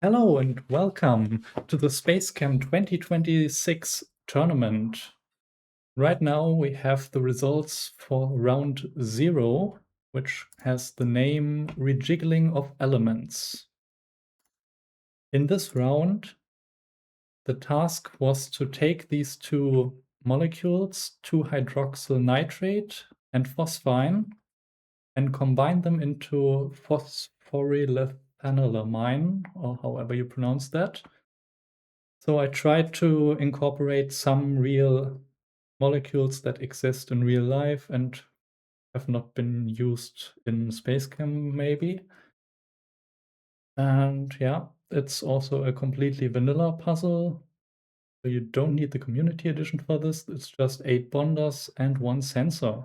Hello and welcome to the SpaceChem 2026 tournament. Right now we have the results for round 0, which has the name Rejiggling of Elements. In this round, the task was to take these two molecules, 2-hydroxyl nitrate and phosphine, and combine them into phosphorylethanelamine, or however you pronounce that. So I tried to incorporate some real molecules that exist in real life and have not been used in SpaceChem, maybe. And yeah, it's also a completely vanilla puzzle. So you don't need the community edition for this. It's just 8 bonders and 1 sensor.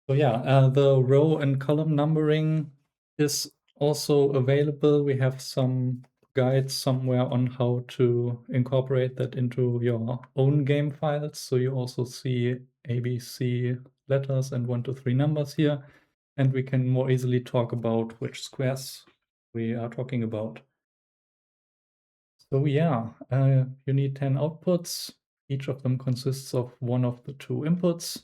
So yeah, the row and column numbering is also available. We have some guides somewhere on how to incorporate that into your own game files. So you also see ABC letters and 1 to 3 numbers here. And we can more easily talk about which squares we are talking about. So yeah, you need 10 outputs. Each of them consists of one of the 2 inputs.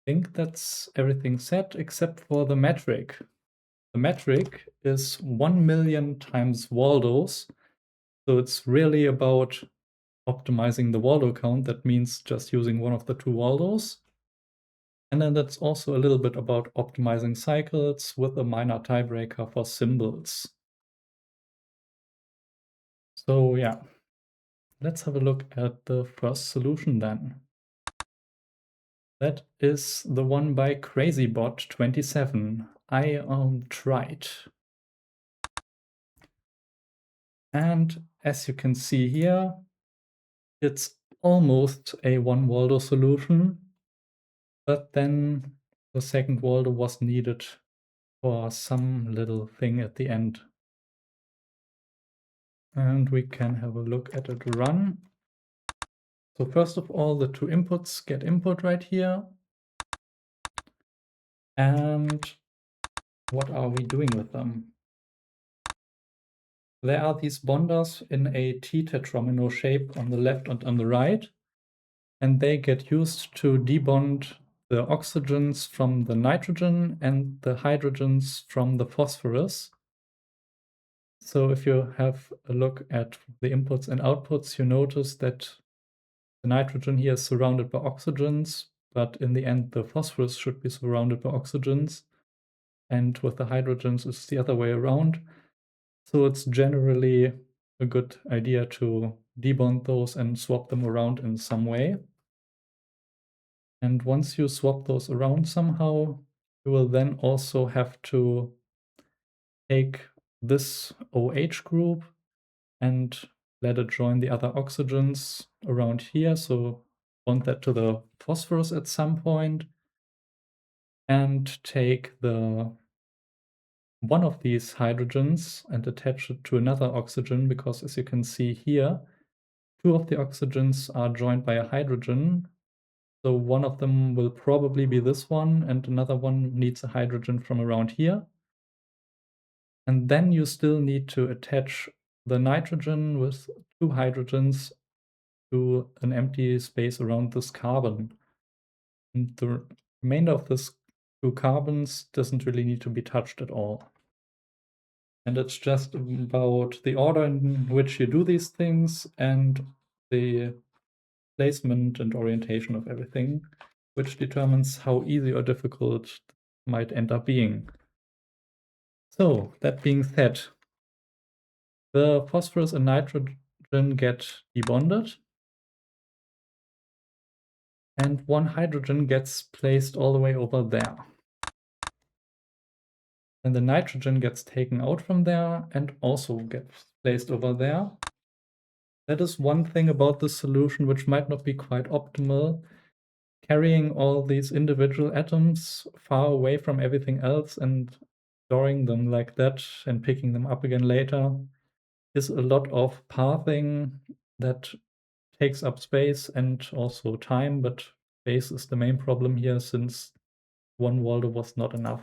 I think that's everything set except for the metric. The metric is 1 million times Waldos. So it's really about optimizing the Waldo count. That means just using one of the 2 Waldos. And then that's also a little bit about optimizing cycles with a minor tiebreaker for symbols. So yeah, let's have a look at the first solution then. That is the one by CrazyBot27. I tried. And as you can see here, it's almost a 1 Waldo solution, but then the second Waldo was needed for some little thing at the end. And we can have a look at it run. So first of all, the 2 inputs get input right here. And what are we doing with them? There are these bonders in a T-tetramino shape on the left and on the right, and they get used to debond the oxygens from the nitrogen and the hydrogens from the phosphorus. So if you have a look at the inputs and outputs, you notice that the nitrogen here is surrounded by oxygens, but in the end the phosphorus should be surrounded by oxygens, and with the hydrogens it's the other way around. So it's generally a good idea to debond those and swap them around in some way. And once you swap those around somehow, you will then also have to take this OH group and let it join the other oxygens around here. So bond that to the phosphorus at some point and take the one of these hydrogens and attach it to another oxygen, because as you can see here, 2 of the oxygens are joined by a hydrogen. So one of them will probably be this one, and another one needs a hydrogen from around here. And then you still need to attach the nitrogen with 2 hydrogens to an empty space around this carbon. And the remainder of this 2 carbons doesn't really need to be touched at all. And it's just about the order in which you do these things and the placement and orientation of everything, which determines how easy or difficult it might end up being. So that being said, the phosphorus and nitrogen get debonded, and 1 hydrogen gets placed all the way over there. And the nitrogen gets taken out from there and also gets placed over there. That is one thing about this solution which might not be quite optimal. Carrying all these individual atoms far away from everything else and storing them like that and picking them up again later is a lot of pathing that takes up space and also time, but space is the main problem here, since one Waldo was not enough.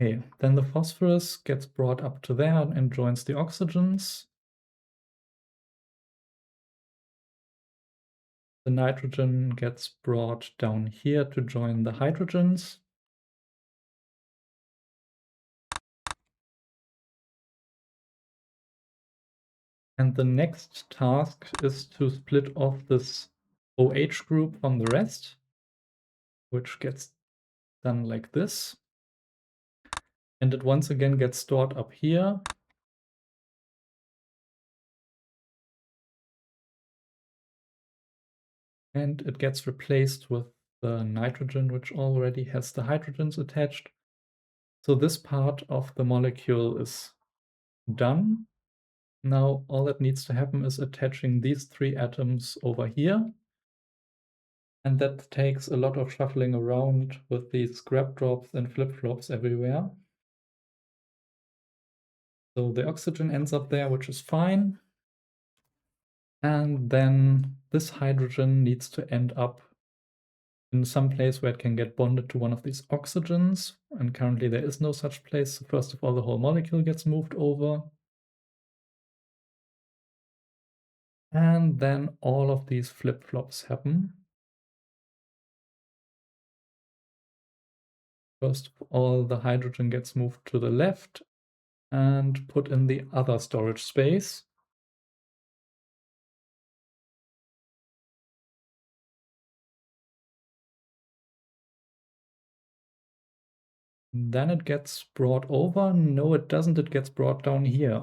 Okay, then the phosphorus gets brought up to there and joins the oxygens. The nitrogen gets brought down here to join the hydrogens. And the next task is to split off this OH group from the rest, which gets done like this. And it once again gets stored up here. And it gets replaced with the nitrogen, which already has the hydrogens attached. So this part of the molecule is done. Now all that needs to happen is attaching these 3 atoms over here. And that takes a lot of shuffling around with these grab drops and flip-flops everywhere. So the oxygen ends up there, which is fine. And then this hydrogen needs to end up in some place where it can get bonded to one of these oxygens. And currently there is no such place. So first of all, the whole molecule gets moved over. And then all of these flip-flops happen. First of all, the hydrogen gets moved to the left and put in the other storage space. Then it gets brought over. No, it doesn't. It gets brought down here.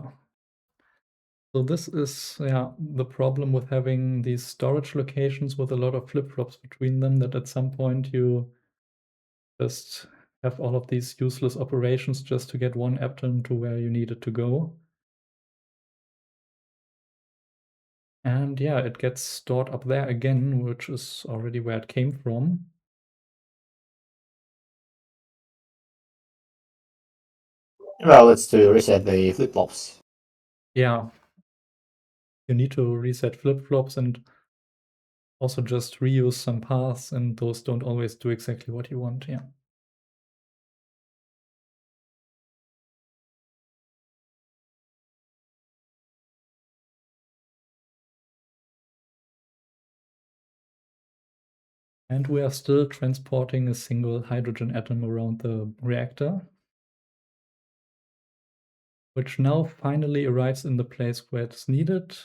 So this is the problem with having these storage locations with a lot of flip-flops between them, that at some point you just have all of these useless operations just to get one atom to where you need it to go. And yeah, it gets stored up there again, which is already where it came from. Well, it's to reset the flip-flops. Yeah. You need to reset flip-flops and also just reuse some paths, and those don't always do exactly what you want, yeah. And we are still transporting a single hydrogen atom around the reactor, which now finally arrives in the place where it's needed,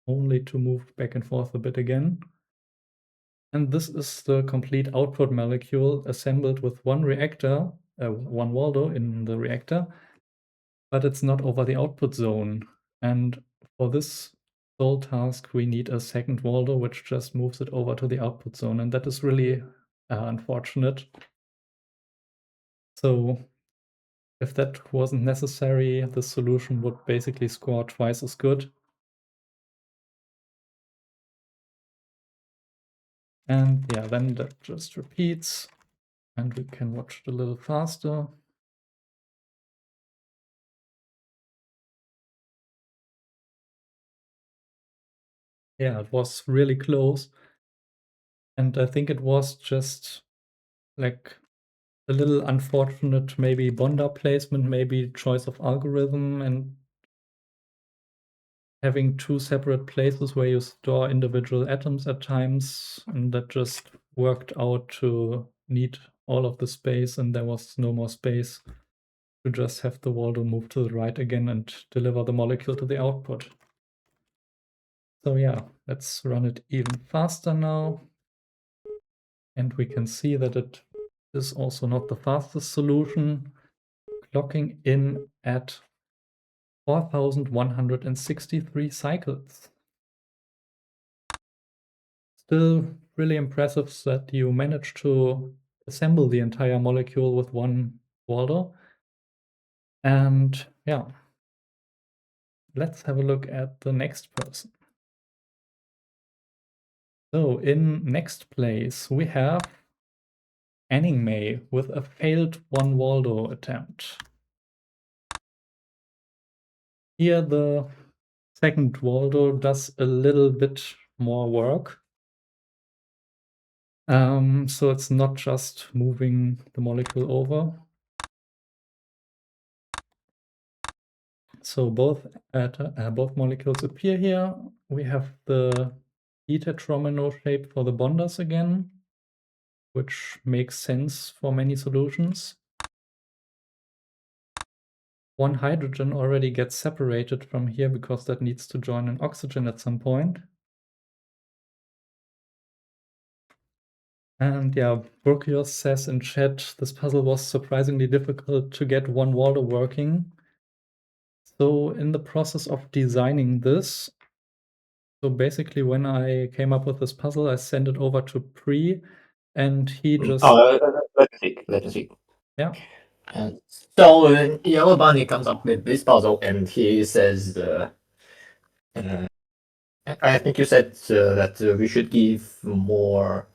only to move back and forth a bit again. And this is the complete output molecule assembled with one reactor, one Waldo in the reactor, but it's not over the output zone. And for this sole task, we need a second Waldo, which just moves it over to the output zone. And that is really unfortunate. So if that wasn't necessary, the solution would basically score twice as good. And yeah, then that just repeats, and we can watch it a little faster. Yeah, it was really close. And I think it was just like a little unfortunate, maybe bonder placement, maybe choice of algorithm, and having 2 separate places where you store individual atoms at times, and that just worked out to need all of the space, and there was no more space to just have the Waldo move to the right again and deliver the molecule to the output. So yeah, let's run it even faster now. And we can see that it is also not the fastest solution, clocking in at 4,163 cycles. Still really impressive that you managed to assemble the entire molecule with one Waldo. And yeah, let's have a look at the next person. So in next place, we have Anning with a failed one Waldo attempt. Here the second Waldo does a little bit more work. So it's not just moving the molecule over. So both molecules appear here. We have the E-tetromino shape for the bonders again, which makes sense for many solutions. One hydrogen already gets separated from here because that needs to join an oxygen at some point. And yeah, Burkios says in chat, this puzzle was surprisingly difficult to get one Waldo working. So in the process of designing this, so basically when I came up with this puzzle, I sent it over to Pre, and he just... Let me see. Yeah. And so Yellow Bunny comes up with this puzzle, and he says, I think you said that we should give more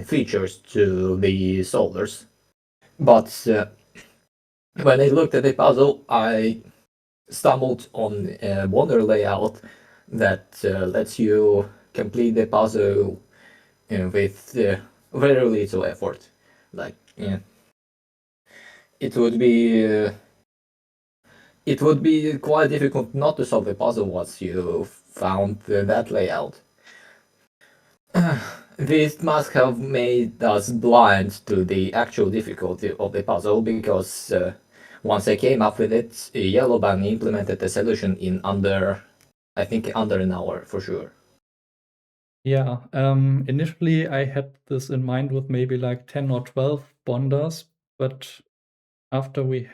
features to the solvers. But when I looked at the puzzle, I stumbled on a wonder layout that lets you complete the puzzle with very little effort. Like, it would be quite difficult not to solve the puzzle once you found that layout. This must have made us blind to the actual difficulty of the puzzle, because once I came up with it, Yellow Bunny implemented the solution in I think under an hour for sure. Yeah, initially I had this in mind with maybe like 10 or 12 bonders, but after I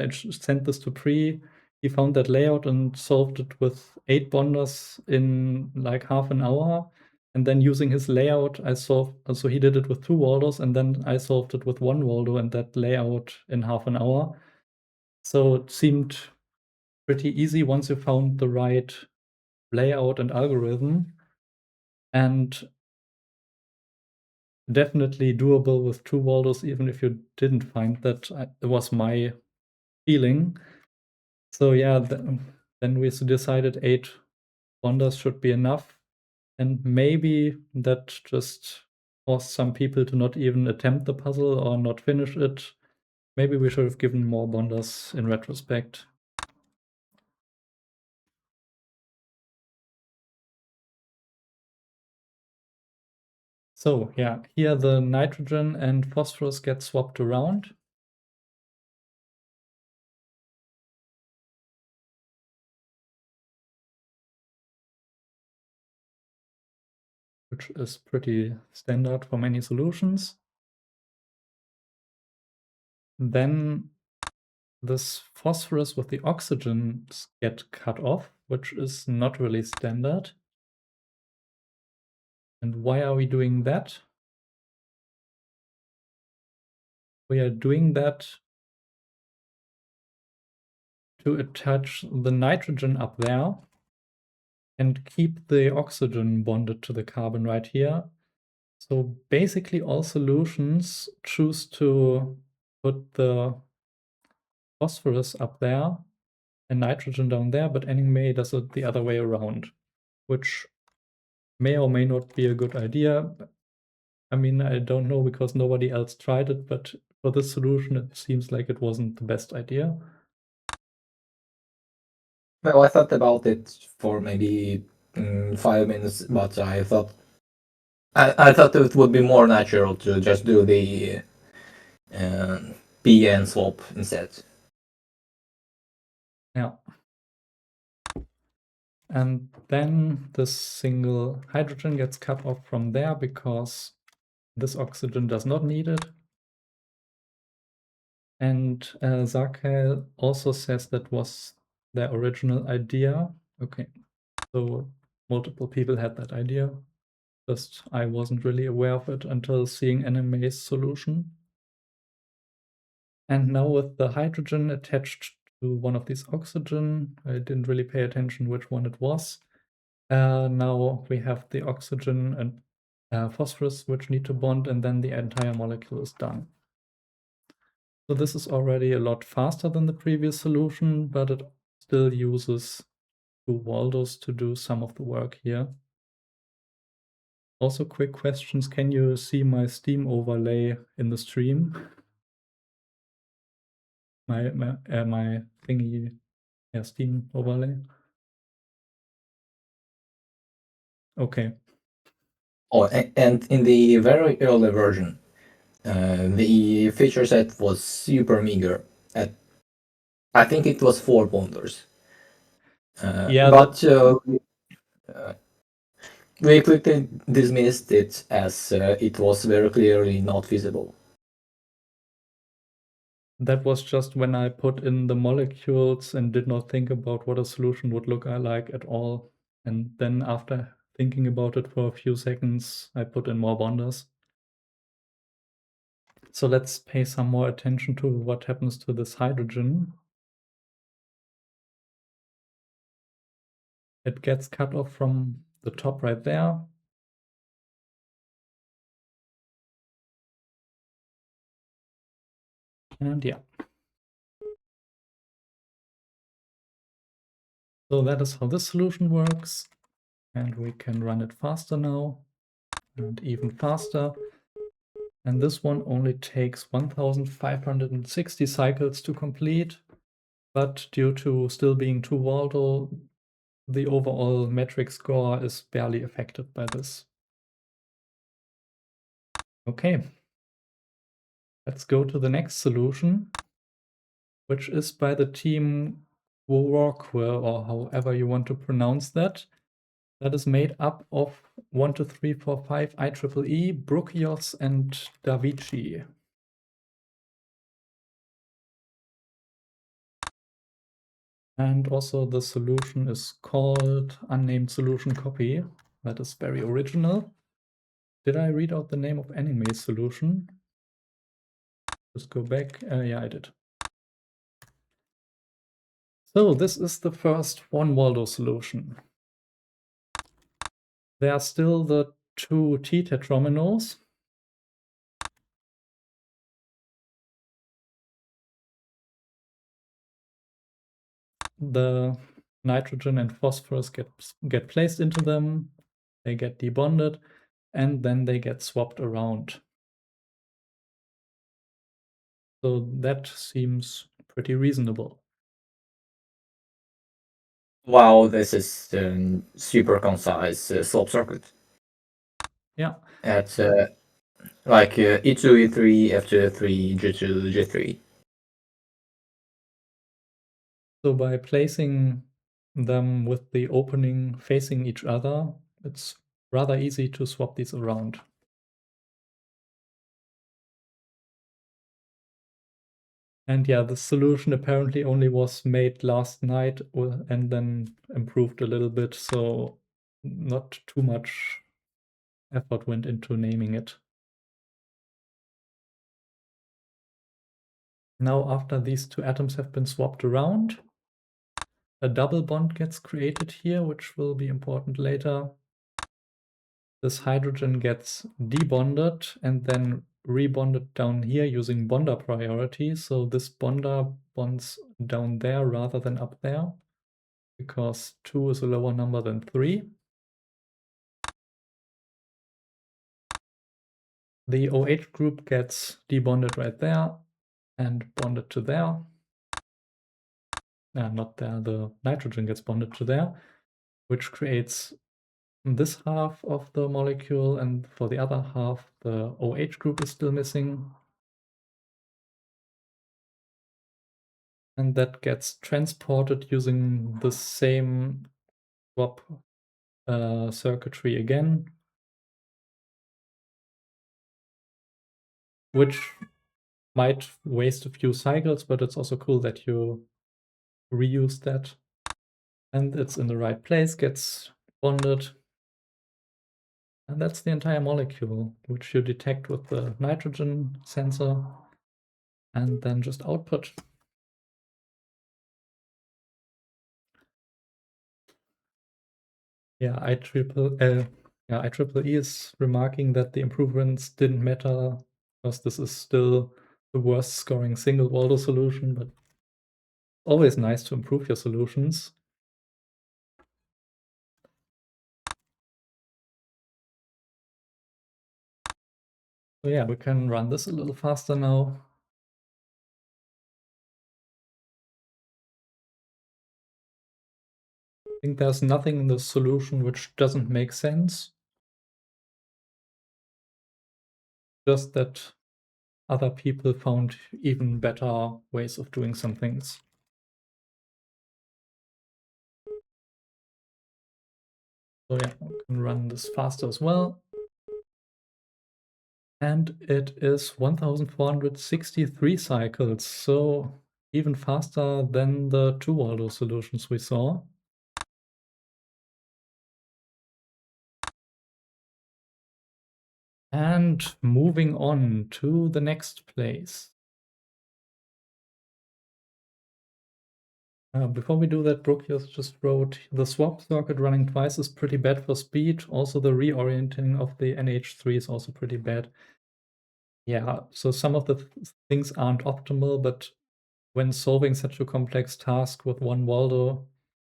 sent this to Pre, he found that layout and solved it with 8 bonders in like half an hour. And then using his layout, so he did it with 2 Waldos, and then I solved it with 1 Waldo and that layout in half an hour. So it seemed pretty easy once you found the right layout and algorithm, and definitely doable with 2 Waldos, even if you didn't find that. It was my feeling. So yeah, then we decided 8 bonders should be enough, and maybe that just caused some people to not even attempt the puzzle or not finish it. Maybe we should have given more bonders in retrospect. So yeah, here the nitrogen and phosphorus get swapped around. Which is pretty standard for many solutions. Then this phosphorus with the oxygens get cut off, which is not really standard. And why are we doing that? We are doing that to attach the nitrogen up there and keep the oxygen bonded to the carbon right here. So basically all solutions choose to put the phosphorus up there and nitrogen down there, but Anime does it the other way around, which may or may not be a good idea. I mean, I don't know because nobody else tried it, but for this solution, it seems like it wasn't the best idea. Well, I thought about it for maybe 5 minutes, but I thought it would be more natural to just do the PN swap instead. Yeah. And then this single hydrogen gets cut off from there because this oxygen does not need it. And Zarkel also says that was their original idea. Okay, so multiple people had that idea. Just I wasn't really aware of it until seeing Anime's solution. And now with the hydrogen attached to one of these oxygen, I didn't really pay attention which one it was. Now we have the oxygen and phosphorus which need to bond, and then the entire molecule is done. So this is already a lot faster than the previous solution, but it still uses 2 Waldos to do some of the work here. Also, quick questions. Can you see my Steam overlay in the stream? My thingy, yeah, Steam overlay. Okay. Oh, and in the very early version, the feature set was super meager. I think it was 4 bonders. Yeah, but we quickly dismissed it as it was very clearly not feasible. that was just when I put in the molecules and did not think about what a solution would look like at all. And then after thinking about it for a few seconds, I put in more bonders. So let's pay some more attention to what happens to this hydrogen. It gets cut off from the top right there. And yeah. So that is how this solution works. And we can run it faster now, and even faster. And this one only takes 1,560 cycles to complete. But due to still being 2 volatile, the overall metric score is barely affected by this. Okay. Let's go to the next solution, which is by the team Workwe, or however you want to pronounce that. That is made up of 1, 2, 3, 4, 5 IEEE, Bruchios, and Davichi. And also the solution is called unnamed solution copy. That is very original. Did I read out the name of anime solution? Just go back. Yeah, I did. So this is the first 1 Waldo solution. There are still the 2 T-tetrominos. The nitrogen and phosphorus get placed into them. They get debonded, and then they get swapped around. So that seems pretty reasonable. Wow, this is super concise swap circuit. Yeah. It's like E2, E3, F2, F3, G2, G3. So by placing them with the opening facing each other, it's rather easy to swap these around. And yeah, the solution apparently only was made last night and then improved a little bit, so not too much effort went into naming it. Now, after these 2 atoms have been swapped around, a double bond gets created here, which will be important later. This hydrogen gets debonded and then rebonded down here using bonder priority. So this bonder bonds down there rather than up there, because 2 is a lower number than 3. The OH group gets debonded right there and bonded to there. Not there, the nitrogen gets bonded to there, which creates this half of the molecule, and for the other half, the OH group is still missing. And that gets transported using the same swap circuitry again, which might waste a few cycles, but it's also cool that you reuse that. And it's in the right place, gets bonded. And that's the entire molecule, which you detect with the nitrogen sensor and then just output. Yeah, IEEE is remarking that the improvements didn't matter because this is still the worst scoring single Waldo solution, but always nice to improve your solutions. So yeah, we can run this a little faster now. I think there's nothing in the solution which doesn't make sense. Just that other people found even better ways of doing some things. So yeah, we can run this faster as well. And it is 1463 cycles, so even faster than the 2 Waldo solutions we saw. And moving on to the next place. Before we do that, Brokius just wrote, the swap circuit running twice is pretty bad for speed. Also, the reorienting of the NH3 is also pretty bad. Yeah, so some of the things aren't optimal, but when solving such a complex task with one Waldo,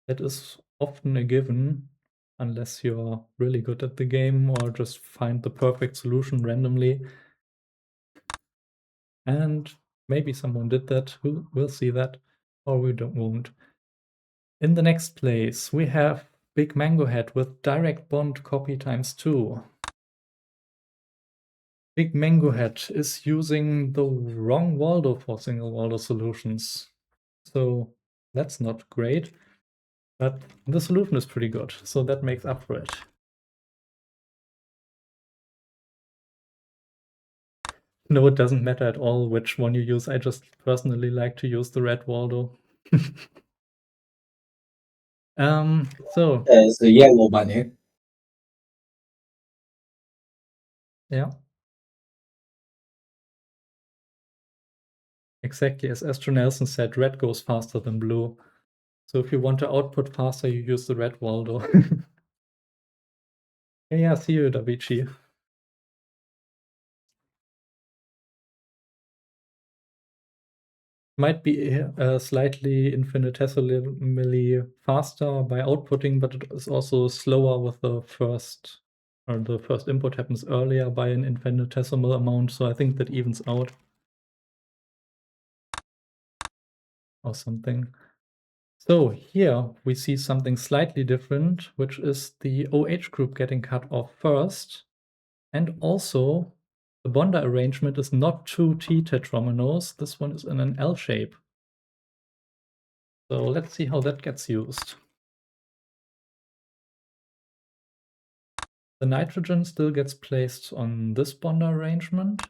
it is often a given, unless you're really good at the game or just find the perfect solution randomly. And maybe someone did that, we'll see that, or we won't. In the next place, we have Big Mango Head with direct bond copy ×2. Big Mango Head is using the wrong Waldo for single Waldo solutions. So that's not great, but the solution is pretty good, so that makes up for it. No, it doesn't matter at all which one you use. I just personally like to use the red Waldo. So There's the yellow bunny. yeah. Exactly, as Astro Nelson said, red goes faster than blue. So if you want to output faster, you use the red Waldo. Yeah, see you, Davichi. Might be slightly infinitesimally faster by outputting, but it is also slower with the first, or the first input happens earlier by an infinitesimal amount, so I think that evens out. Or something. So here we see something slightly different, which is the OH group getting cut off first. And also the Bonder arrangement is not 2 T-tetromenos. This one is in an L shape. So let's see how that gets used. The nitrogen still gets placed on this Bonder arrangement.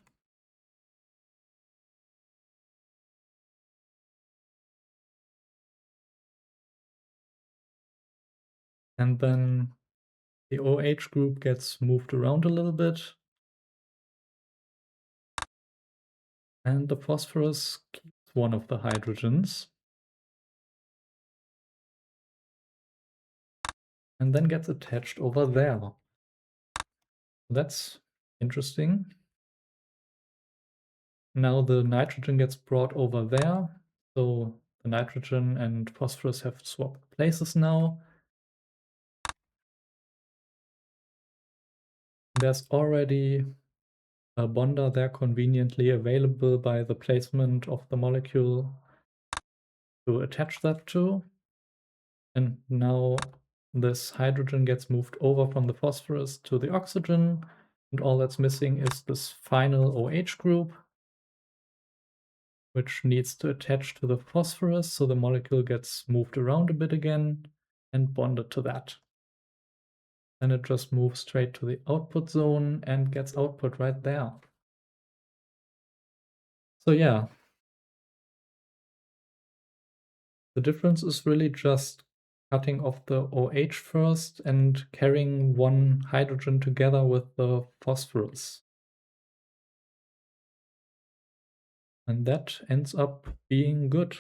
And then the OH group gets moved around a little bit. And the phosphorus keeps one of the hydrogens. And then gets attached over there. That's interesting. Now the nitrogen gets brought over there. So the nitrogen and phosphorus have swapped places now. There's already a bonder there conveniently available by the placement of the molecule to attach that to. And now this hydrogen gets moved over from the phosphorus to the oxygen. And all that's missing is this final OH group, which needs to attach to the phosphorus, so the molecule gets moved around a bit again and bonded to that. Then it just moves straight to the output zone and gets output right there. So yeah, the difference is really just cutting off the OH first and carrying one hydrogen together with the phosphorus. And that ends up being good.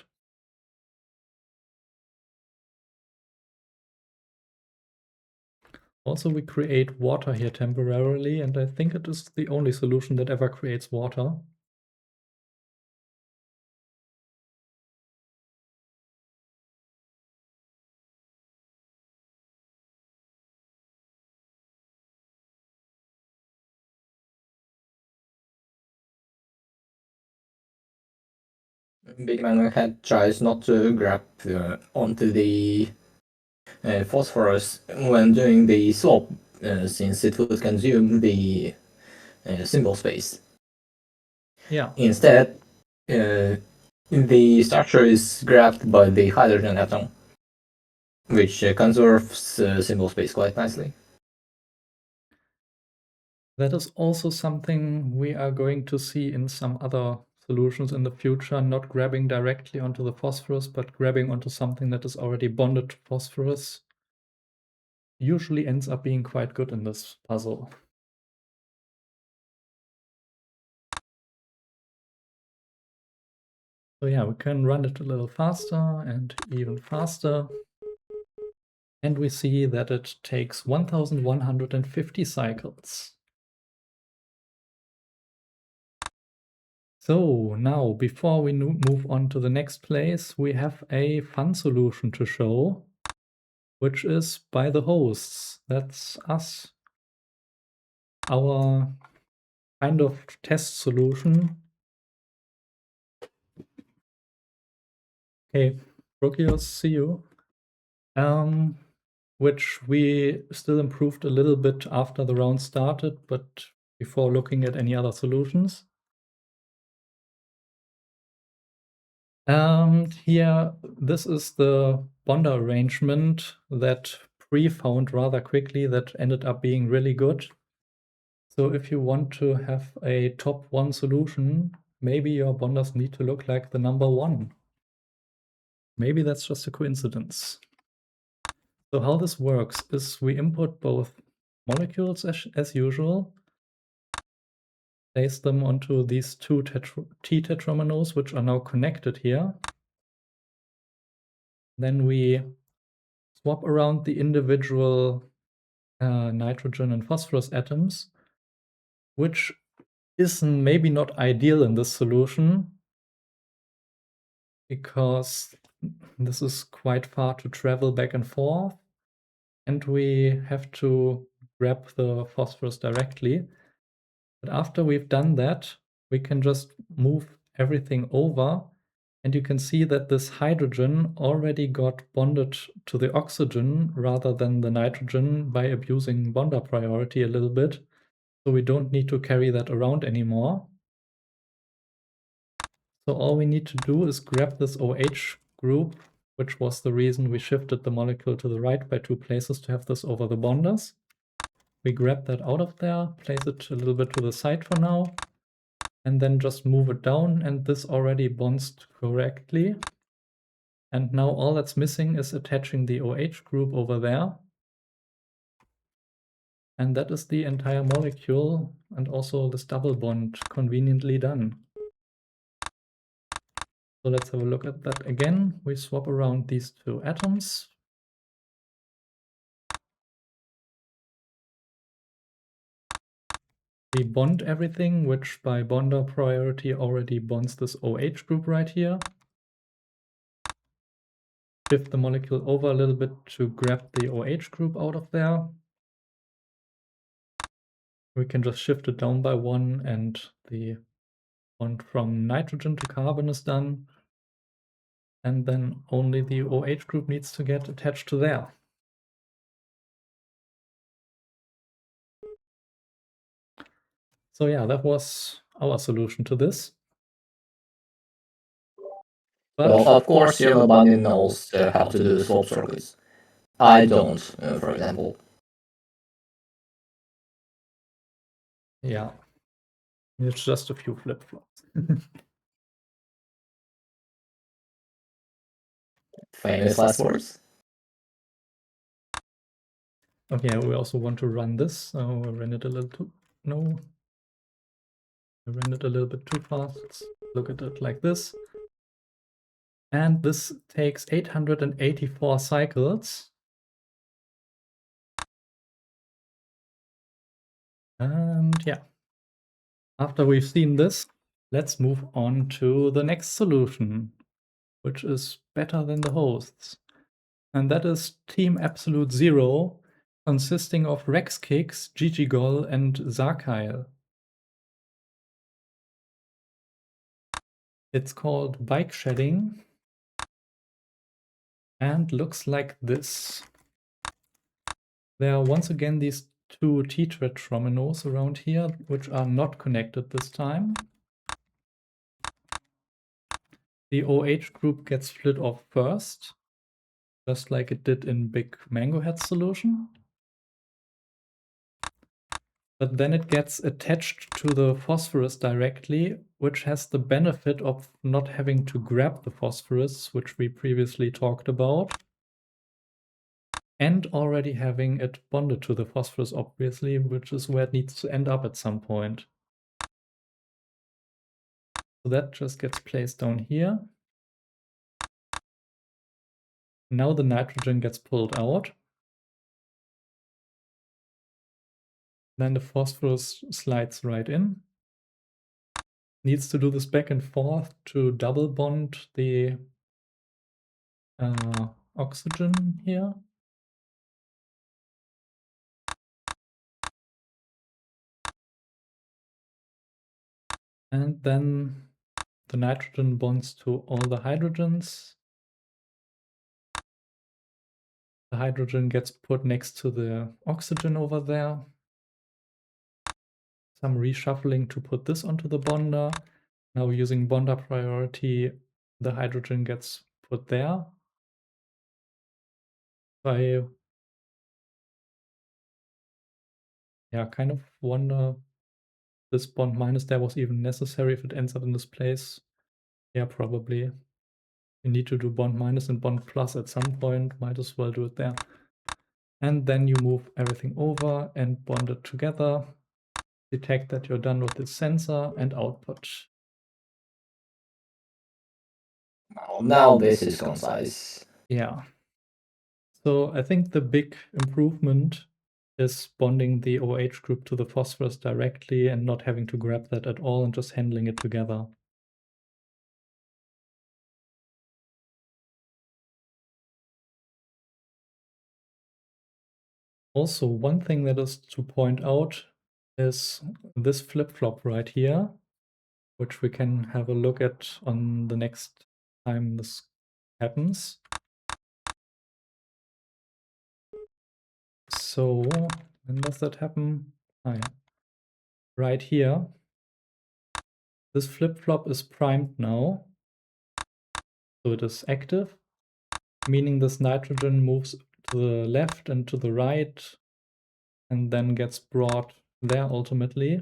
Also, we create water here temporarily, and I think it is the only solution that ever creates water. Big Man had tries not to grab onto the phosphorus when doing the swap, since it would consume the symbol space. Yeah. Instead, the structure is grabbed by the hydrogen atom, which conserves symbol space quite nicely. That is also something we are going to see in some other solutions in the future, not grabbing directly onto the phosphorus, but grabbing onto something that is already bonded to phosphorus. Usually ends up being quite good in this puzzle. So yeah, we can run it a little faster and even faster. And we see that it takes 1150 cycles. So now, before we move on to the next place, we have a fun solution to show, which is by the hosts. That's us. Our kind of test solution. Okay, Brokios, see you. Which we still improved a little bit after the round started, but before looking at any other solutions. Here, this is the Bonder arrangement that Pre found rather quickly that ended up being really good. So if you want to have a top 1 solution, maybe your Bonders need to look like the number 1. Maybe that's just a coincidence. So how this works is we input both molecules as usual, place them onto these two T-tetramernos, which are now connected here. Then we swap around the individual nitrogen and phosphorus atoms, which is maybe not ideal in this solution because this is quite far to travel back and forth, and we have to grab the phosphorus directly. But after we've done that, we can just move everything over, and you can see that this hydrogen already got bonded to the oxygen rather than the nitrogen by abusing bonder priority a little bit. So we don't need to carry that around anymore. So all we need to do is grab this OH group, which was the reason we shifted the molecule to the right by 2 places to have this over the bonders. We grab that out of there, place it a little bit to the side for now, and then just move it down, and this already bonds correctly. And now all that's missing is attaching the OH group over there. And that is the entire molecule, and also this double bond conveniently done. So let's have a look at that again. We swap around these 2 atoms. We bond everything, which by bonder priority already bonds this OH group right here. Shift the molecule over a little bit to grab the OH group out of there. We can just shift it down by 1, and the bond from nitrogen to carbon is done. And then only the OH group needs to get attached to there. So yeah, that was our solution to this. But well, of course, your bunny knows how to do the swap circuits. I don't, for example. Yeah, it's just a few flip-flops. Famous last words. Okay, we also want to run this, so I ran it a little too... No. I ran it a little bit too fast. Let's look at it like this. And this takes 884 cycles. And yeah, after we've seen this, let's move on to the next solution, which is better than the hosts. And that is Team Absolute Zero, consisting of Rexkix, Gigigol, and Zarkile. It's called bike shedding and looks like this. There are once again these two tetratrominos around here, which are not connected this time. The OH group gets split off first, just like it did in Big Mango Head solution. But then it gets attached to the phosphorus directly, which has the benefit of not having to grab the phosphorus, which we previously talked about, and already having it bonded to the phosphorus, obviously, which is where it needs to end up at some point. So that just gets placed down here. Now the nitrogen gets pulled out. Then the phosphorus slides right in. Needs to do this back and forth to double bond the oxygen here. And then the nitrogen bonds to all the hydrogens. The hydrogen gets put next to the oxygen over there. Some reshuffling to put this onto the bonder. Now using bonder priority, the hydrogen gets put there. I kind of wonder this bond minus there was even necessary if it ends up in this place. Yeah, probably. You need to do bond minus and bond plus at some point. Might as well do it there. And then you move everything over and bond it together. Detect that you're done with the sensor and output. Now this is concise. Yeah. So I think the big improvement is bonding the OH group to the phosphorus directly and not having to grab that at all and just handling it together. Also, one thing that is to point out is this flip-flop right here, which we can have a look at on the next time this happens. So when does that happen? Yeah. Right here. This flip-flop is primed now. So it is active, meaning this nitrogen moves to the left and to the right and then gets brought there ultimately.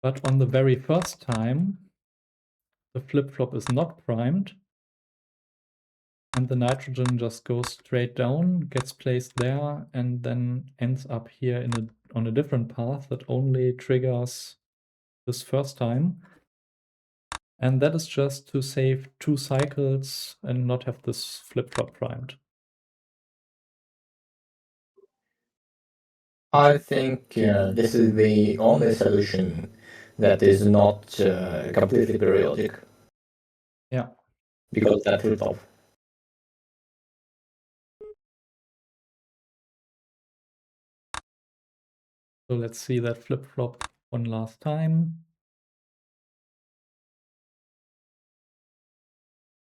But on the very first time, the flip-flop is not primed and the nitrogen just goes straight down, gets placed there, and then ends up here on a different path that only triggers this first time. And that is just to save 2 cycles and not have this flip-flop primed. I think this is the only solution that is not completely periodic. Yeah. Because that flip flop. So let's see that flip-flop one last time.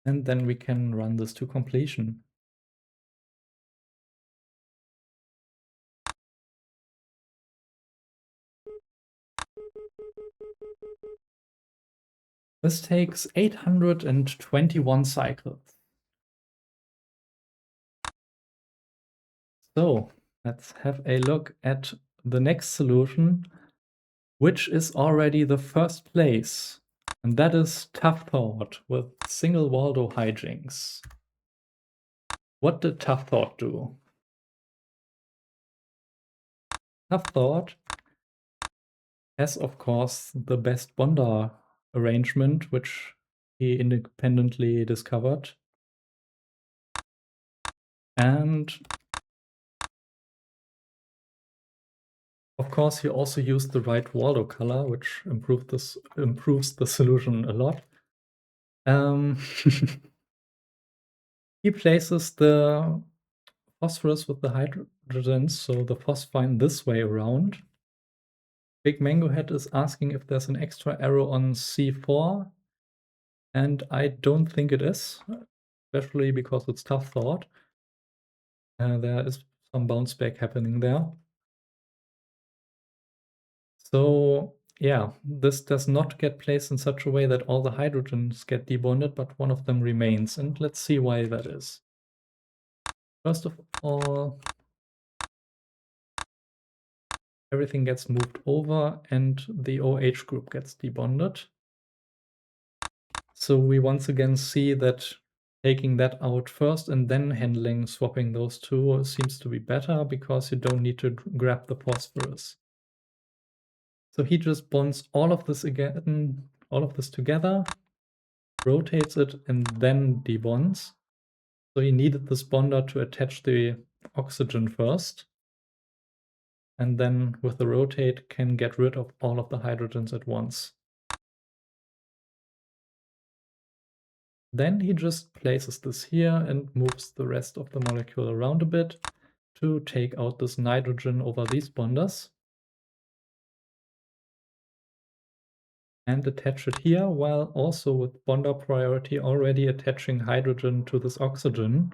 And then we can run this to completion. This takes 821 cycles. So let's have a look at the next solution, which is already the first place. And that is Tough Thought with single Waldo hijinks. What did Tough Thought do? Tough Thought has, of course, the best bonder arrangement, which he independently discovered. And of course, he also used the right Waldo color, which improves the solution a lot. He places the phosphorus with the hydrogens, so the phosphine this way around. Big Mango Head is asking if there's an extra arrow on C4, and I don't think it is, especially because it's Tough Thought. There is some bounce back happening there. So yeah, this does not get placed in such a way that all the hydrogens get debonded, but one of them remains, and let's see why that is. First of all, everything gets moved over and the OH group gets debonded. So we once again see that taking that out first and then handling swapping those two seems to be better because you don't need to grab the phosphorus. So he just bonds all of this again, all of this together, rotates it, and then debonds. So he needed this bonder to attach the oxygen first, and then with the rotate can get rid of all of the hydrogens at once. Then he just places this here and moves the rest of the molecule around a bit to take out this nitrogen over these bonders and attach it here, while also with bonder priority already attaching hydrogen to this oxygen,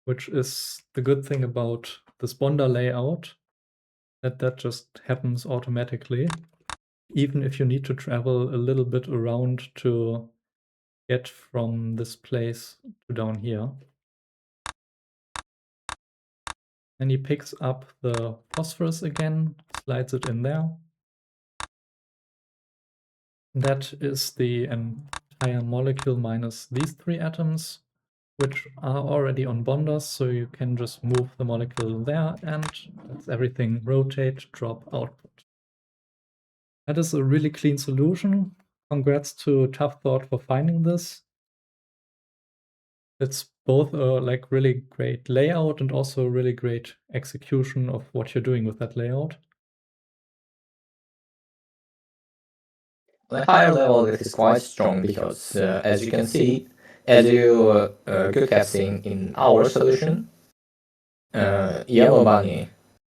which is the good thing about this bonder layout, that just happens automatically, even if you need to travel a little bit around to get from this place to down here. And he picks up the phosphorus again, slides it in there. That is the entire molecule minus these 3 atoms, which are already on bonders, so you can just move the molecule there and that's everything. Rotate, drop, output. That is a really clean solution. Congrats to Tough Thought for finding this. It's both a really great layout and also a really great execution of what you're doing with that layout. On a higher level, it is quite strong because, as you can see, as you could have seen in our solution, Yellow Bunny,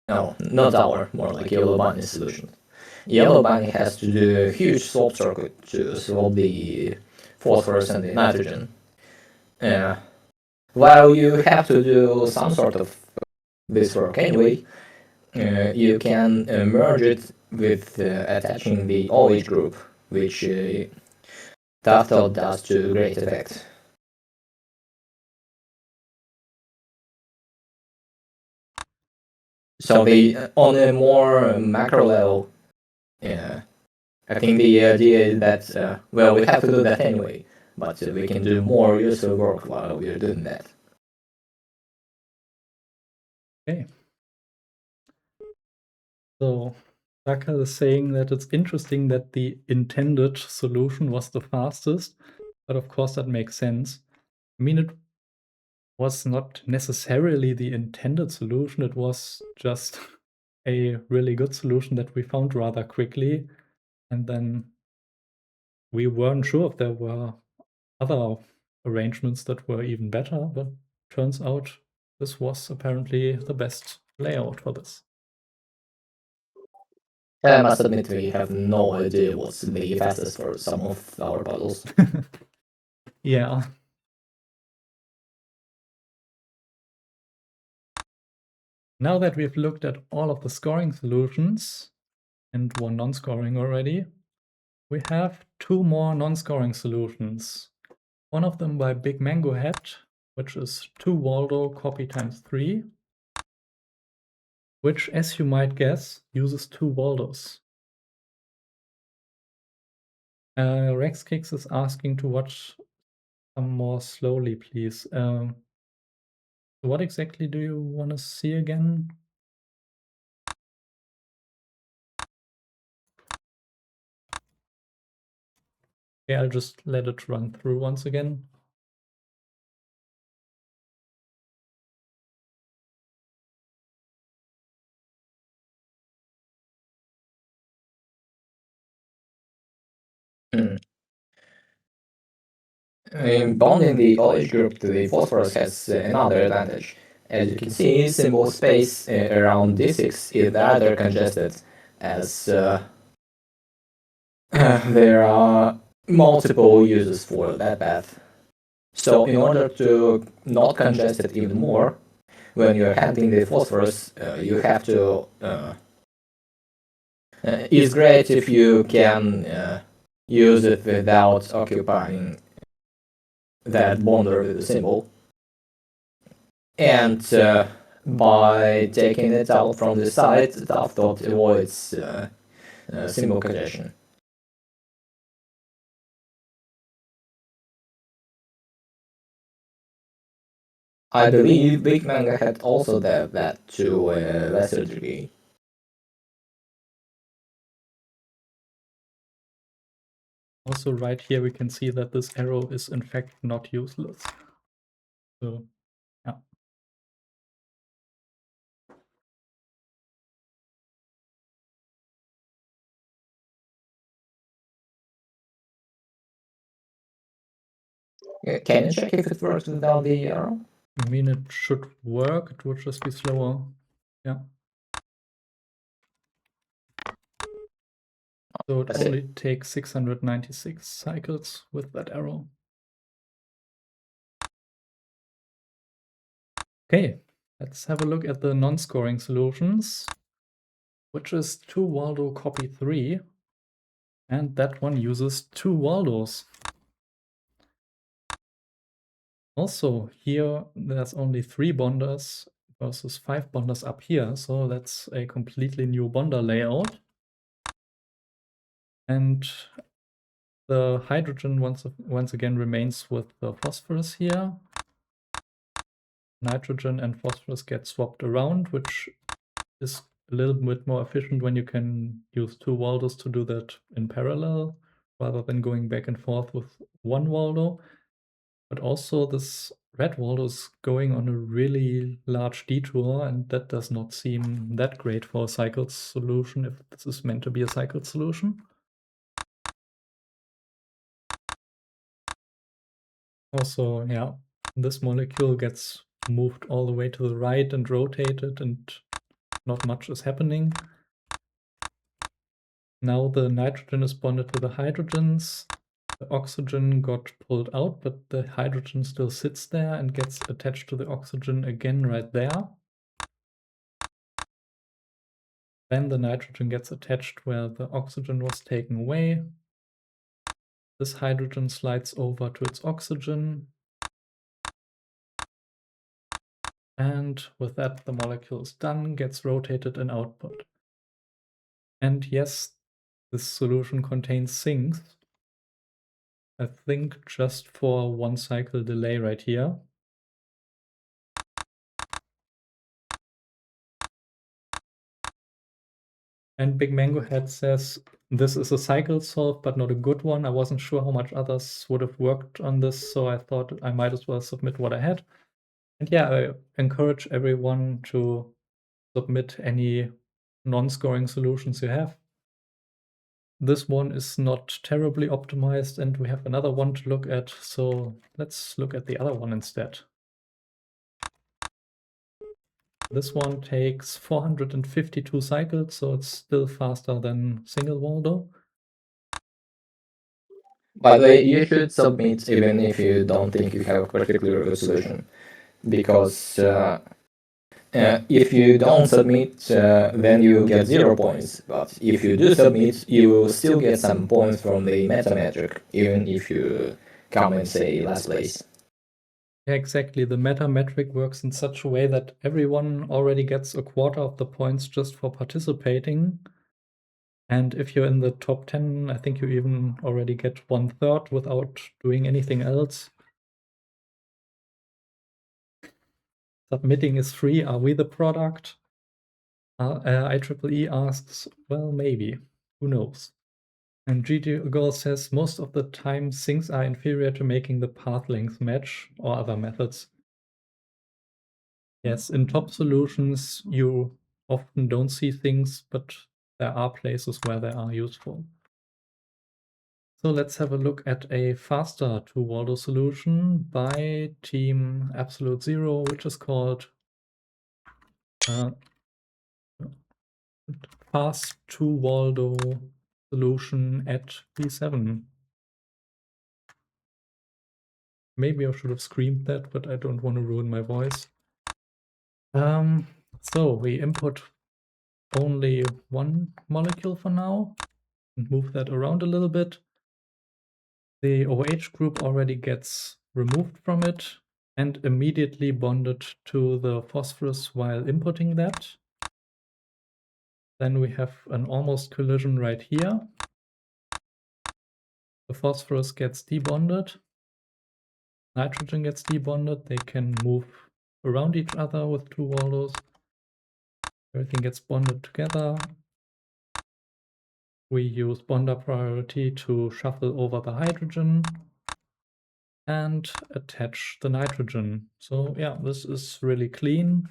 no, not our, more like Yellow Bunny solution. Yellow Bunny has to do a huge swap circuit to swap the phosphorus and the nitrogen. While you have to do some sort of this work anyway, you can merge it with attaching the OH group, which Tough Thought does to great effect. So on a more macro level, I think the idea is that, well, we have to do that anyway, but we can do more useful work while we're doing that. Okay. So Saka is saying that it's interesting that the intended solution was the fastest, but of course that makes sense. I mean, it was not necessarily the intended solution, it was just a really good solution that we found rather quickly, and then we weren't sure if there were other arrangements that were even better, but turns out this was apparently the best layout for this. I must admit we have no idea what's the fastest for some of our puzzles. Yeah. Now that we've looked at all of the scoring solutions and one non-scoring already, we have 2 more non-scoring solutions. One of them by Big Mango Head, which is 2 Waldo copy times 3, which, as you might guess, uses 2 Waldos. Rex Kicks is asking to watch some more slowly, please. What exactly do you want to see again? Okay, I'll just let it run through once again. Bonding the OH group to the phosphorus has another advantage. As you can see, symbol space around D6 is rather congested, as there are multiple uses for that path. So in order to not congest it even more, when you're handling the phosphorus, you have to... it's great if you can use it without occupying that bonder with the symbol. And by taking it out from the side, that dot avoids symbol congestion. I believe Big Manga had also done that to a lesser degree. Also right here we can see that this arrow is in fact not useless. So yeah. Can you check if it works without the arrow? I mean, it should work, it would just be slower. Yeah. So it only takes 696 cycles with that arrow. Okay, let's have a look at the non-scoring solutions, which is 2 Waldo copy 3, and that one uses 2 Waldos. Also, here there's only 3 bonders versus 5 bonders up here, so that's a completely new bonder layout. And the hydrogen once again remains with the phosphorus here. Nitrogen and phosphorus get swapped around, which is a little bit more efficient when you can use 2 Waldos to do that in parallel, rather than going back and forth with 1 Waldo. But also this red Waldo is going on a really large detour, and that does not seem that great for a cycled solution, if this is meant to be a cycled solution. Also, yeah, this molecule gets moved all the way to the right and rotated, and not much is happening. Now the nitrogen is bonded to the hydrogens. The oxygen got pulled out, but the hydrogen still sits there and gets attached to the oxygen again right there. Then the nitrogen gets attached where the oxygen was taken away. This hydrogen slides over to its oxygen. And with that, the molecule is done, gets rotated and output. And yes, this solution contains sinks. I think just for 1 cycle delay right here. And Big Mango Head says, this is a cycle solve, but not a good one. I wasn't sure how much others would have worked on this, so I thought I might as well submit what I had. And yeah, I encourage everyone to submit any non-scoring solutions you have. This one is not terribly optimized, and we have another one to look at, so let's look at the other one instead. This one takes 452 cycles, so it's still faster than single Waldo. By the way, you should submit even if you don't think you have a particular solution, because if you don't submit, then you get 0 points. But if you do submit, you will still get some points from the meta metric, even if you come in, say, last place. Yeah, exactly. The meta metric works in such a way that everyone already gets a quarter of the points just for participating. And if you're in the top 10, I think you even already get 1/3 without doing anything else. Submitting is free. Are we the product? IEEE asks, well, maybe. Who knows? And Rejiggling says, most of the time sinks are inferior to making the path length match or other methods. Yes, in top solutions, you often don't see things, but there are places where they are useful. So let's have a look at a faster 2 Waldo solution by Team Absolute Zero, which is called fast 2-Waldo solution at B7. Maybe I should have screamed that, but I don't want to ruin my voice. So we input only one molecule for now and move that around a little bit. The OH group already gets removed from it and immediately bonded to the phosphorus while inputting that. Then we have an almost collision right here. The phosphorus gets debonded. Nitrogen gets debonded. They can move around each other with 2 Waldos. Everything gets bonded together. We use bonder priority to shuffle over the hydrogen and attach the nitrogen. So yeah, this is really clean.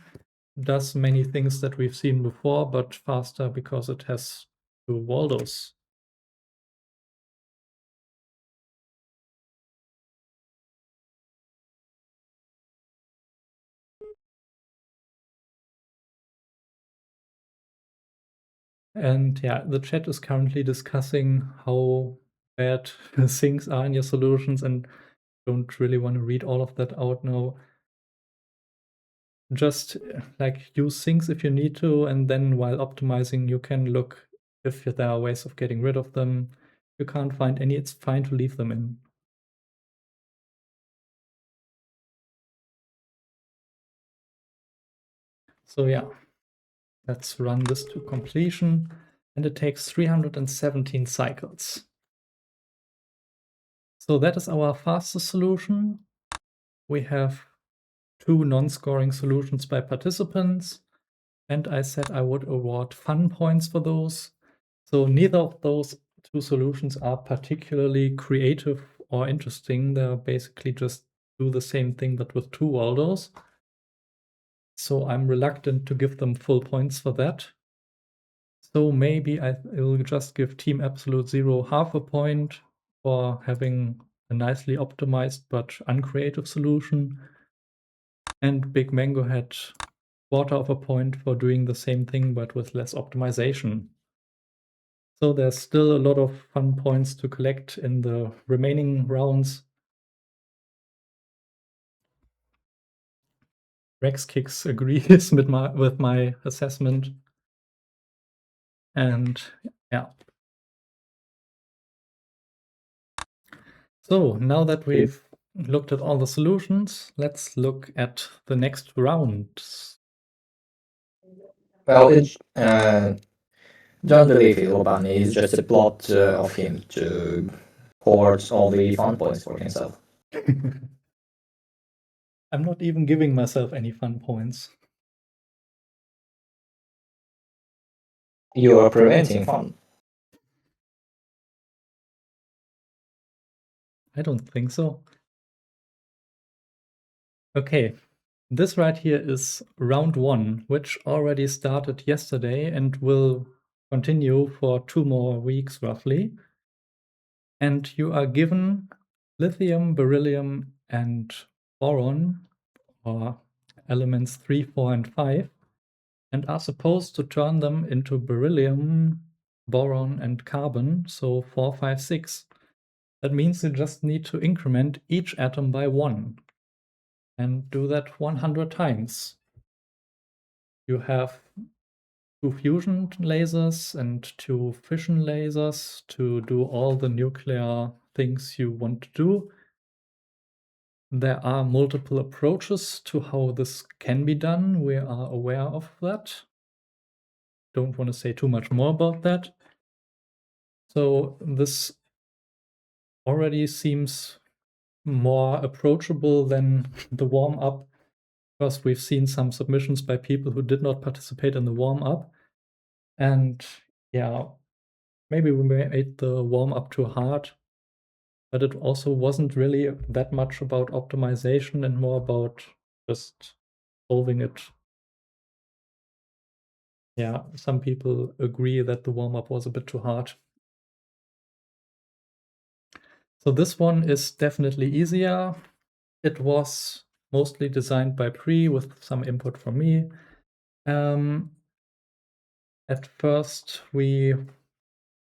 Does many things that we've seen before, but faster because it has 2 Waldos. And yeah, the chat is currently discussing how bad things are in your solutions, and don't really want to read all of that out now. Just like use things if you need to, and then while optimizing, you can look if there are ways of getting rid of them. If you can't find any, it's fine to leave them in. So yeah, let's run this to completion, and it takes 317 cycles. So that is our fastest solution. We have 2 non-scoring solutions by participants, and I said I would award fun points for those. So neither of those 2 solutions are particularly creative or interesting. They're basically just do the same thing but with 2 Waldos. So I'm reluctant to give them full points for that. So maybe I will just give Team Absolute Zero half a point for having a nicely optimized but uncreative solution. And Big Mango had quarter of a point for doing the same thing but with less optimization. So there's still a lot of fun points to collect in the remaining rounds. Rex Kicks agrees with my assessment. And yeah. So now that we've looked at all the solutions, let's look at the next rounds. Well, John the Leafy Lobani is just a plot of him to hoard all the fun points for himself. I'm not even giving myself any fun points. You are preventing fun. I don't think so. Okay, this right here is round 1, which already started yesterday and will continue for 2 more weeks roughly. And you are given lithium, beryllium, and boron, or elements 3, 4, and 5, and are supposed to turn them into beryllium, boron, and carbon, so 4, 5, 6. That means you just need to increment each atom by 1 and do that 100 times. You have 2 fusion lasers and 2 fission lasers to do all the nuclear things you want to do. There are multiple approaches to how this can be done. We are aware of that. Don't want to say too much more about that. So this already seems more approachable than the warm-up, because we've seen some submissions by people who did not participate in the warm-up. And yeah, maybe we made the warm-up too hard, but it also wasn't really that much about optimization and more about just solving it. Yeah, some people agree that the warm-up was a bit too hard. So this one is definitely easier. It was mostly designed by Pri with some input from me. At first, we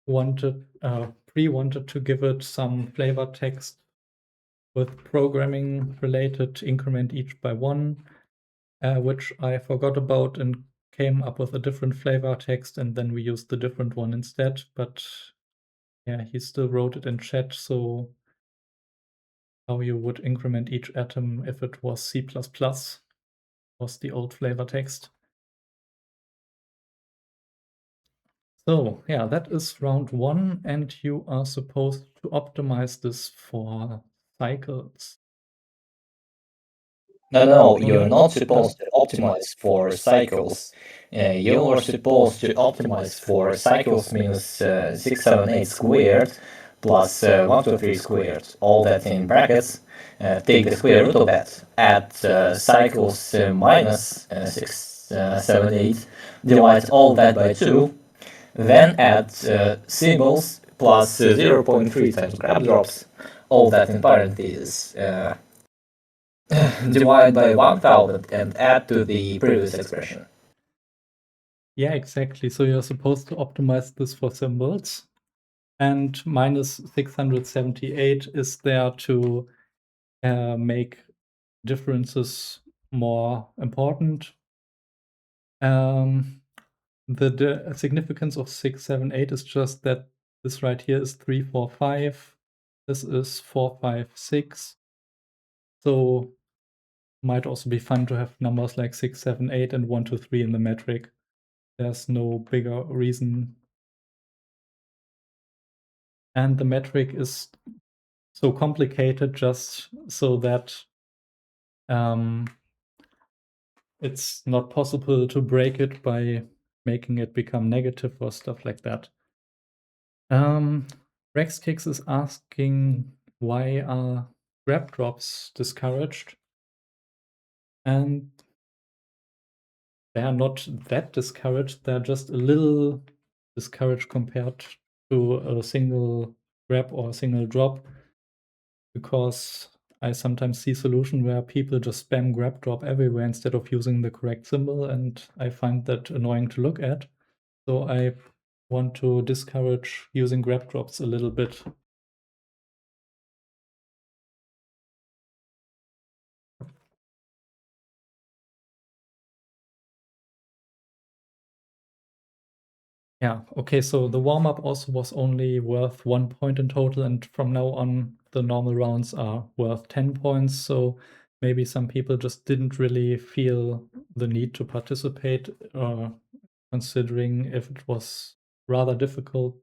wanted to give it some flavor text with programming related increment each by 1, which I forgot about and came up with a different flavor text, and then we used the different one instead. But yeah, he still wrote it in chat, so how you would increment each atom if it was C++ was the old flavor text. So yeah, that is round 1, and you are supposed to optimize this for cycles. No, you're not supposed to optimize for cycles. You're supposed to optimize for cycles minus 678 squared plus 123 squared, all that in brackets. Take the square root of that, add cycles minus 678, divide all that by 2, then add symbols plus 0.3 times grab drops, all that in parentheses. Divide by 1000 and add to the previous expression. Yeah, exactly. So you're supposed to optimize this for symbols. And minus 678 is there to make differences more important. The significance of 678 is just that this right here is 3, 4, 5. This is 4, 5, 6. So might also be fun to have numbers like 6, 7, 8, and 1, 2, 3 in the metric. There's no bigger reason. And the metric is so complicated just so that it's not possible to break it by making it become negative or stuff like that. RexKicks is asking, why are grab drops discouraged? And they are not that discouraged, they're just a little discouraged compared to a single grab or a single drop, because I sometimes see solution where people just spam grab drop everywhere instead of using the correct symbol, and I find that annoying to look at. So I want to discourage using grab drops a little bit. Yeah, okay, so the warm-up also was only worth 1 point in total, and from now on the normal rounds are worth 10 points, so maybe some people just didn't really feel the need to participate, considering if it was rather difficult,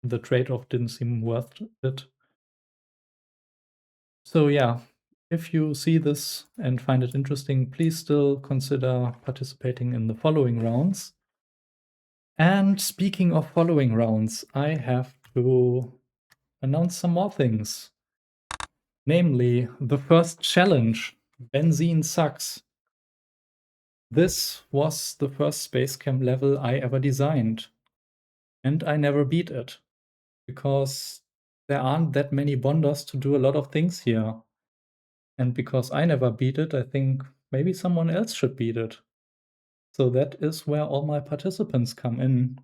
the trade-off didn't seem worth it. So yeah, if you see this and find it interesting, please still consider participating in the following rounds. And speaking of following rounds, I have to announce some more things. Namely, the first challenge, Benzene Sucks. This was the first SpaceChem level I ever designed. And I never beat it, because there aren't that many bonders to do a lot of things here. And because I never beat it, I think maybe someone else should beat it. So that is where all my participants come in.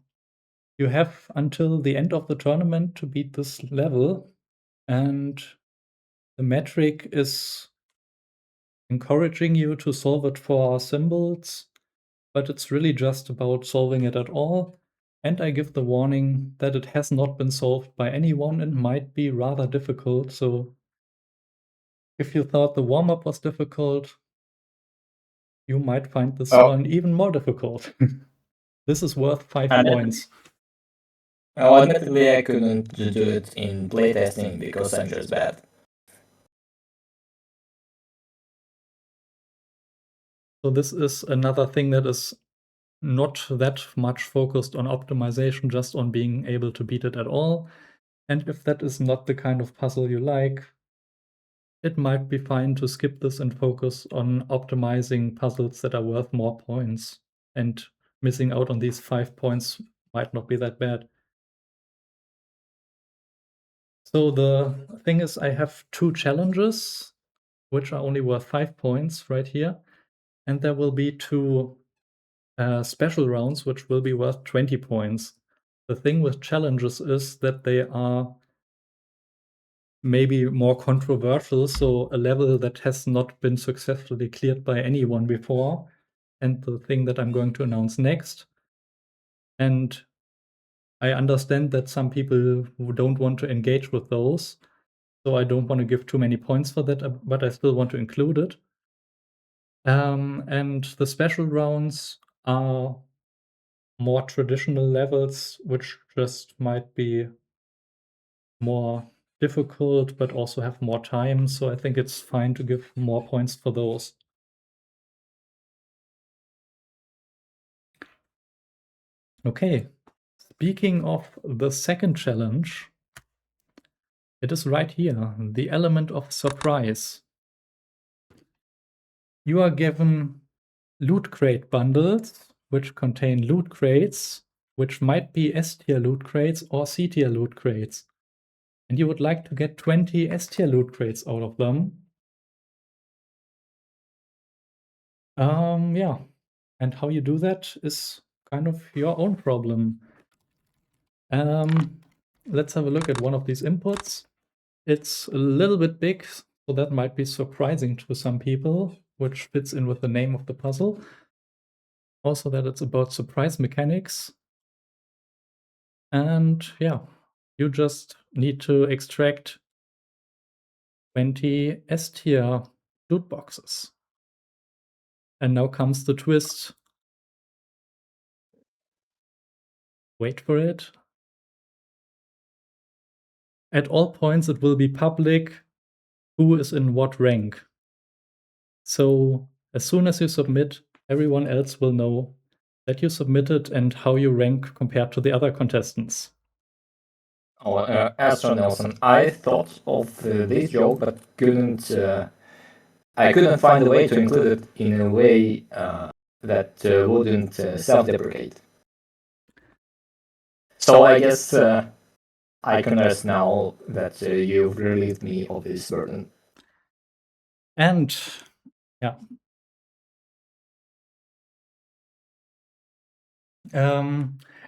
You have until the end of the tournament to beat this level, and the metric is encouraging you to solve it for symbols, but it's really just about solving it at all. And I give the warning that it has not been solved by anyone and might be rather difficult. So if you thought the warm-up was difficult, you might find this one even more difficult. This is worth 5 points. Well, admittedly, I couldn't do it in playtesting because I'm just bad. So this is another thing that is not that much focused on optimization, just on being able to beat it at all. And if that is not the kind of puzzle you like, it might be fine to skip this and focus on optimizing puzzles that are worth more points. And missing out on these 5 points might not be that bad. So the thing is, I have 2 challenges, which are only worth 5 points right here. And there will be 2 special rounds, which will be worth 20 points. The thing with challenges is that they are maybe more controversial, so a level that has not been successfully cleared by anyone before, and the thing that I'm going to announce next. And I understand that some people who don't want to engage with those, so I don't want to give too many points for that, but I still want to include it. And the special rounds are more traditional levels, which just might be more difficult, but also have more time. So I think it's fine to give more points for those. Okay, speaking of the second challenge, it is right here, the element of surprise. You are given loot crate bundles, which contain loot crates, which might be S-tier loot crates or C-tier loot crates. And you would like to get 20 S-tier loot crates out of them. Yeah. And how you do that is kind of your own problem. Let's have a look at one of these inputs. It's a little bit big, so that might be surprising to some people, which fits in with the name of the puzzle. Also that it's about surprise mechanics. And yeah, you just need to extract 20 S-tier loot boxes. And now comes the twist. Wait for it. At all points, it will be public who is in what rank. So as soon as you submit, everyone else will know that you submitted and how you rank compared to the other contestants. Oh, Astro Nelson, I thought of this joke, but I couldn't find a way to include it in a way that wouldn't self-deprecate. So I guess I can rest now that you've relieved me of this burden. And yeah.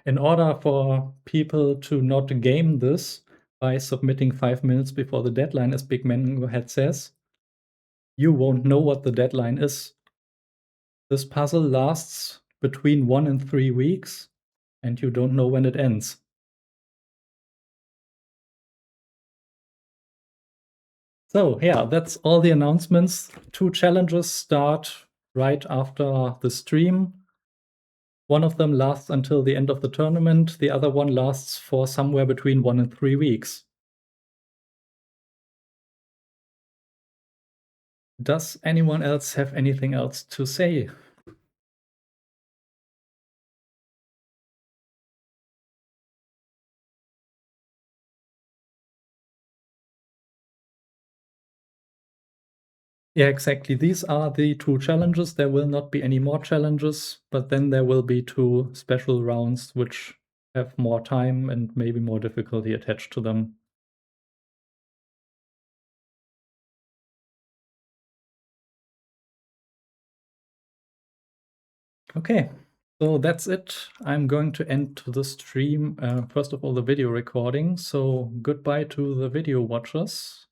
In order for people to not game this by submitting 5 minutes before the deadline, as Big Mango Head says, you won't know what the deadline is. This puzzle lasts between 1 and 3 weeks, and you don't know when it ends. So yeah, that's all the announcements. 2 challenges start right after the stream. One of them lasts until the end of the tournament. The other one lasts for somewhere between 1 and 3 weeks. Does anyone else have anything else to say? Yeah, exactly. These are the 2 challenges. There will not be any more challenges, but then there will be 2 special rounds which have more time and maybe more difficulty attached to them. Okay, so that's it. I'm going to end the stream, first of all, the video recording. So goodbye to the video watchers.